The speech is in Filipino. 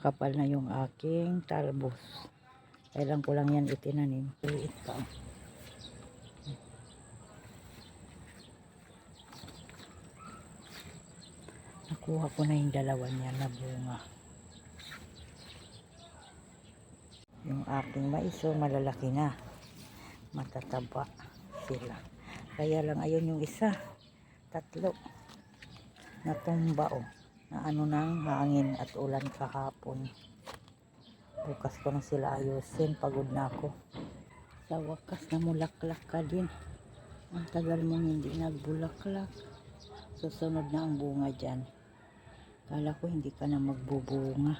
makapal na yung aking talbos. Kailan ko lang yan itinanim. Liit pa. Nakuha ko na yung dalawa niya na bunga. Yung aking maiso malalaki na. Matataba sila. Kaya lang ayun yung isa. Tatlo. Natumba na ano ng hangin at ulan kahapon. Bukas ko na sila ayusin. Pagod na ako. Sa wakas na mulaklak ka din. Ang tagal mong hindi nagbulaklak. Susunod na ang bunga dyan. Kala ko hindi ka na magbubunga.